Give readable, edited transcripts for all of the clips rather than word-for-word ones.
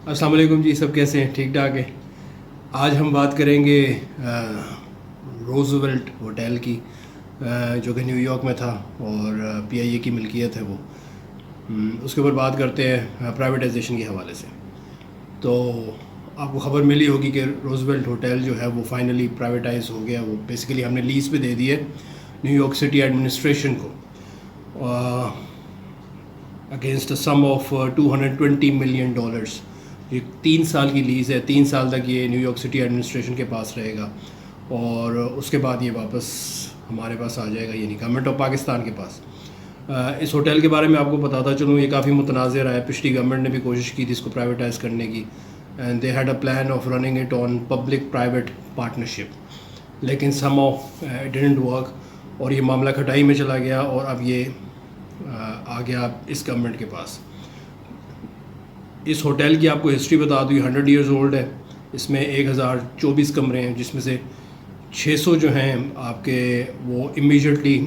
السلام علیکم جی، سب کیسے ہیں؟ ٹھیک ٹھاک ہیں؟ آج ہم بات کریں گے روزویلٹ ہوٹل کی، جو کہ نیو یارک میں تھا اور پی آئی اے کی ملکیت ہے وہ۔ اس کے اوپر بات کرتے ہیں پرائیویٹائزیشن کے حوالے سے۔ تو آپ کو خبر ملی ہوگی کہ روزویلٹ ہوٹل جو ہے وہ فائنلی پرائیویٹائز ہو گیا۔ وہ بیسیکلی ہم نے لیز پہ دے دی ہے نیو یارک سٹی ایڈمنسٹریشن کو against a some of $220 million. یہ 3 سال کی لیز ہے، 3 سال تک یہ نیو یارک سٹی ایڈمنسٹریشن کے پاس رہے گا اور اس کے بعد یہ واپس ہمارے پاس آ جائے گا، یعنی گورنمنٹ آف پاکستان کے پاس۔ اس ہوٹل کے بارے میں آپ کو بتاتا چلوں، یہ کافی متنازع رہا ہے۔ پچھلی گورنمنٹ نے بھی کوشش کی تھی اس کو پرائیویٹائز کرنے کی، and they had a plan of running it on public private partnership, لیکن سم آف اٹ ڈڈنٹ ورک اور یہ معاملہ کھٹائی میں چلا گیا اور اب یہ آ گیا اس گورنمنٹ کے پاس۔ اس ہوٹل کی آپ کو ہسٹری بتا دوں، 100 ایئرز اولڈ ہے۔ اس میں 1024 کمرے ہیں، جس میں سے 600 جو ہیں آپ کے وہ امیجیٹلی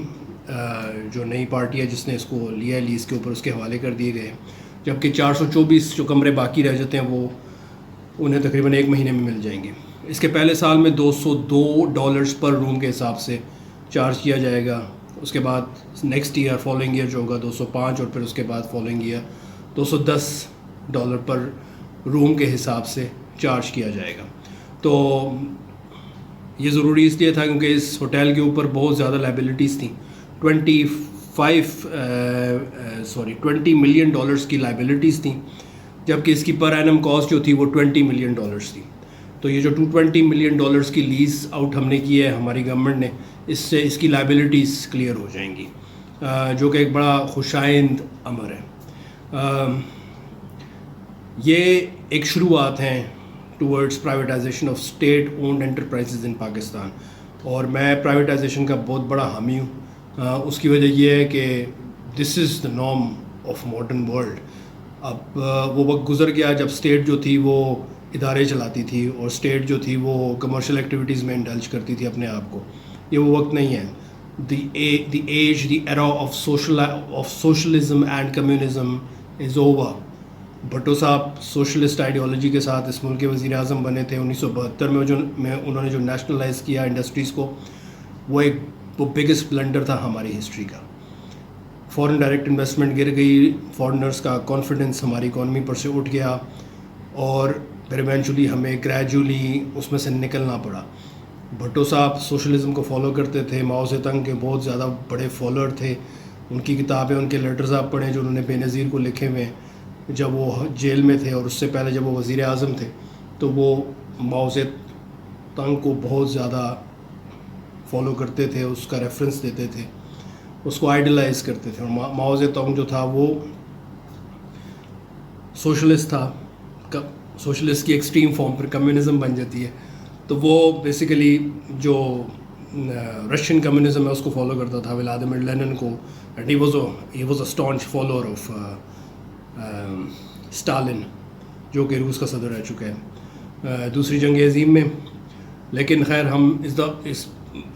جو نئی پارٹی ہے جس نے اس کو لیا ہے لیز کے اوپر، اس کے حوالے کر دیے گئے ہیں، جبکہ 424 جو کمرے باقی رہ جاتے ہیں وہ انہیں تقریباً 1 مہینے میں مل جائیں گے۔ اس کے پہلے سال میں $202 پر روم کے حساب سے چارج کیا جائے گا۔ اس کے بعد نیکسٹ ایئر فالوئنگ ایئر جو ہوگا 205، اور پھر اس کے بعد فالوئنگ ایئر $210 پر روم کے حساب سے چارج کیا جائے گا۔ تو یہ ضروری اس لیے تھا کیونکہ اس ہوٹل کے اوپر بہت زیادہ لائبلٹیز تھیں۔ $20 ملین کی لائبلٹیز تھیں، جبکہ اس کی پر اینم کاسٹ جو تھی وہ $20 ملین تھی۔ تو یہ جو $220 ملین کی لیز آؤٹ ہم نے کی ہے ہماری گورنمنٹ نے، اس سے اس کی لائبلٹیز کلیئر ہو جائیں گی، جو کہ ایک بڑا خوشائند امر ہے۔ یہ ایک شروعات ہیں towards privatization of state owned enterprises in Pakistan, اور میں پرائیویٹائزیشن کا بہت بڑا حامی ہوں۔ اس کی وجہ یہ ہے کہ this is the norm of modern world. اب وہ وقت گزر گیا جب اسٹیٹ جو تھی وہ ادارے چلاتی تھی اور اسٹیٹ جو تھی وہ کمرشل ایکٹیویٹیز میں انڈلج کرتی تھی اپنے آپ کو۔ یہ وہ وقت نہیں ہے۔ The era of socialism and communism is over. Bhutto صاحب سوشلسٹ آئیڈیالوجی کے ساتھ اس ملک کے وزیر اعظم بنے تھے 1972 میں انہوں نے جو نیشنلائز کیا انڈسٹریز کو، وہ بگسٹ بلنڈر تھا ہماری ہسٹری کا۔ فورن ڈائریکٹ انویسٹمنٹ گر گئی، فورنرز کا کانفیڈنس ہماری اکانومی پر سے اٹھ گیا، اور پھر ایونچولی ہمیں گریجولی اس میں سے نکلنا پڑا۔ بھٹو صاحب سوشلزم کو فالو کرتے تھے، ماؤ سے تنگ کے بہت زیادہ بڑے فالوور تھے۔ ان کی کتابیں، ان کے لیٹرز آپ پڑھیں جو انہوں نے بے نظیر کو لکھے ہوئے ہیں جب وہ جیل میں تھے، اور اس سے پہلے جب وہ وزیر اعظم تھے، تو وہ ماؤ سے تنگ کو بہت زیادہ فالو کرتے تھے، اس کا ریفرنس دیتے تھے، اس کو آئیڈلائز کرتے تھے۔ اور ماؤ سے تنگ جو تھا وہ سوشلسٹ تھا، سوشلسٹ کی ایکسٹریم فارم پھر کمیونزم بن جاتی ہے، تو وہ بیسیکلی جو رشین کمیونزم ہے اس کو فالو کرتا تھا، ولادیمیر لینن کو، and he was a staunch follower of Stalin, جو کہ روس کا صدر رہ چکا ہے دوسری جنگ عظیم میں۔ لیکن خیر ہم اس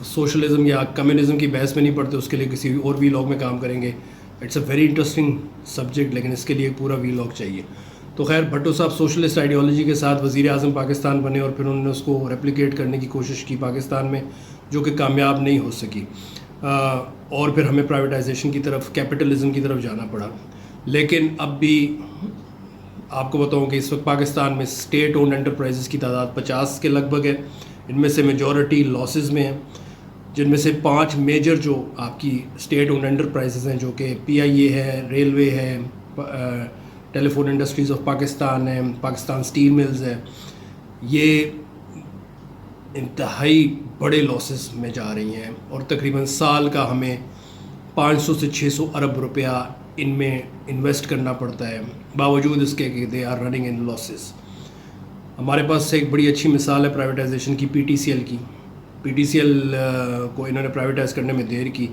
سوشلزم یا کمیونزم کی بحث میں نہیں پڑھتے، اس کے لیے کسی اور وی لاگ میں کام کریں گے۔ It's a very interesting subject, لیکن اس کے لیے ایک پورا وی لاگ چاہیے۔ تو خیر بھٹو صاحب سوشلسٹ آئیڈیالوجی کے ساتھ وزیر اعظم پاکستان بنے، اور پھر انہوں نے اس کو ریپلیکیٹ کرنے کی کوشش کی پاکستان میں، جو کہ کامیاب نہیں ہو سکی، اور پھر ہمیں پرائیویٹائزیشن کی طرف، کیپٹلزم کی طرف جانا پڑا۔ لیکن اب بھی آپ کو بتاؤں کہ اس وقت پاکستان میں اسٹیٹ اونڈ انٹرپرائزز کی تعداد 50 کے لگ بھگ ہے، ان میں سے میجورٹی لاسز میں ہیں، جن میں سے 5 میجر جو آپ کی اسٹیٹ اونڈ انٹرپرائزز ہیں، جو کہ پی آئی اے ہے، ریلوے ہے، ٹیلی فون انڈسٹریز آف پاکستان ہے، پاکستان اسٹیل ملز ہے، یہ انتہائی بڑے لاسز میں جا رہی ہیں، اور تقریباً سال کا ہمیں 500 سے 600 ارب روپیہ ان میں انویسٹ کرنا پڑتا ہے، باوجود اس کے کہ they are running in losses. ہمارے پاس سے ایک بڑی اچھی مثال ہے پرائیویٹائزیشن کی، پی ٹی سی ایل کی۔ پی ٹی سی ایل کو انہوں نے پرائیویٹائز کرنے میں دیر کی،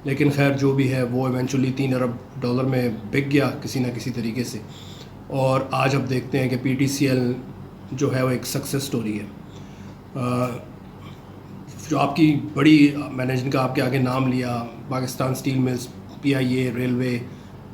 لیکن خیر جو بھی ہے وہ ایونچولی $3 ارب میں بک گیا کسی نہ کسی طریقے سے، اور آج اب دیکھتے ہیں کہ پی ٹی سی ایل جو ہے وہ ایک سکسیس سٹوری ہے۔ جو آپ کی بڑی، میں نے جن کا آپ کے آگے نام لیا، Pakistan steel mills, P I A, railway,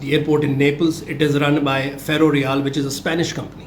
the airport in Naples, it is run by Ferroreal which is a Spanish company.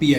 PIA।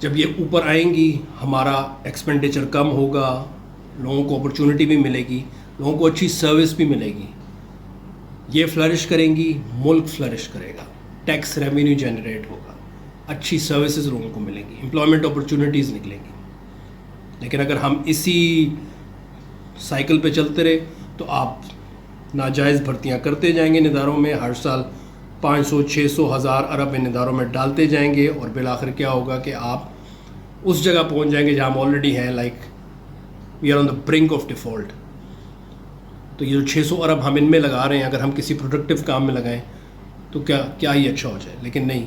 جب یہ اوپر آئیں گی ہمارا ایکسپینڈیچر کم ہوگا, لوگوں کو اپرچونٹی بھی ملے گی, لوگوں کو اچھی سروس بھی ملے گی, یہ فلرش کریں گی, ملک فلرش کرے گا, ٹیکس ریونیو جنریٹ ہوگا, اچھی سروسز لوگوں کو ملیں گی, امپلائمنٹ اپرچونیٹیز نکلیں گی. لیکن اگر ہم اسی سائیکل پہ چلتے رہے تو آپ ناجائز بھرتیاں کرتے جائیں گے ان اداروں میں, ہر سال 500 600 1000 ارب ان اداروں میں ڈالتے جائیں گے, اور بالآخر کیا ہوگا کہ آپ اس جگہ پہنچ جائیں گے جہاں ہم آلریڈی ہیں, like we are on the brink of default. تو یہ جو 600 ارب ہم ان میں لگا رہے ہیں, اگر ہم کسی پروڈکٹیو کام میں لگائیں تو کیا ہی اچھا ہو جائے. لیکن نہیں,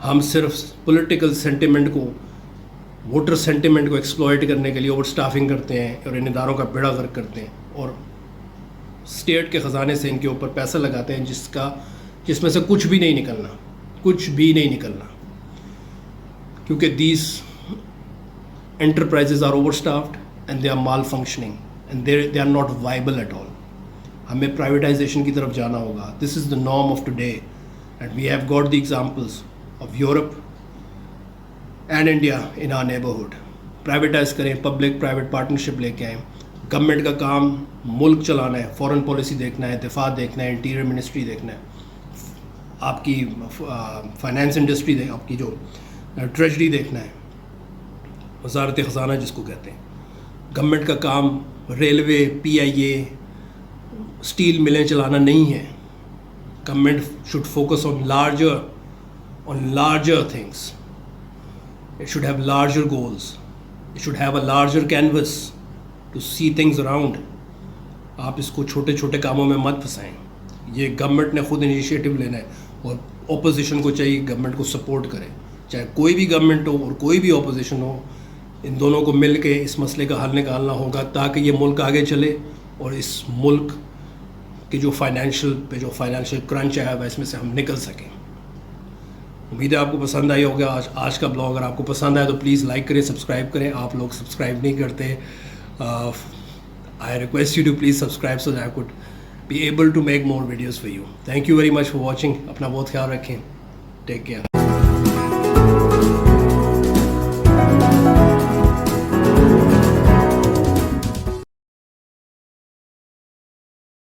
ہم صرف پولیٹیکل سینٹیمنٹ کو, ووٹر سینٹیمنٹ کو ایکسپلائٹ کرنے کے لیے اوور اسٹافنگ کرتے ہیں اور ان اداروں کا بیڑا غرق کرتے ہیں, اور اسٹیٹ کے خزانے سے ان کے اوپر پیسہ لگاتے ہیں جس میں سے کچھ بھی نہیں نکلنا, کیونکہ these enterprises are overstaffed and they are malfunctioning and they are not viable at all. ہمیں پرائیویٹائزیشن کی طرف جانا ہوگا. This is the norm of today and we have got the examples of Europe and India in our neighborhood. Privatise کریں, public private partnership لے کے آئیں. Government کا کام ملک چلانا ہے, فورن پالیسی دیکھنا ہے, دفاع دیکھنا ہے, انٹیریئر منسٹری دیکھنا ہے, آپ کی فائنانس انڈسٹری آپ کی جو ٹریجری دیکھنا ہے, وزارت خزانہ جس کو کہتے ہیں. گورنمنٹ کا کام railway, P I a, steel ملیں چلانا نہیں ہے. Government should focus on larger things. It should have larger goals. It should have a larger canvas to see things around. آپ اس کو چھوٹے چھوٹے کاموں میں مت پھنسائیں. یہ گورنمنٹ نے خود انیشیٹو لینا ہے, اور اپوزیشن کو چاہیے گورنمنٹ کو سپورٹ کرے, چاہے کوئی بھی گورنمنٹ ہو اور کوئی بھی اپوزیشن ہو. ان دونوں کو مل کے اس مسئلے کا حل نکالنا ہوگا تاکہ یہ ملک آگے چلے, اور اس ملک کی جو فائنینشیل کرنچ ہے اس میں سے ہم نکل سکیں. امید ہے آپ کو پسند آئی ہوگا آج کا بلاگ. اگر آپ کو پسند آئے تو پلیز لائک کریں, سبسکرائب کریں. آپ لوگ سبسکرائب نہیں کرتے. I request you to please subscribe so that I could be able to make more videos for you. Thank you very much for watching. اپنا بہت خیال رکھیں. Take care.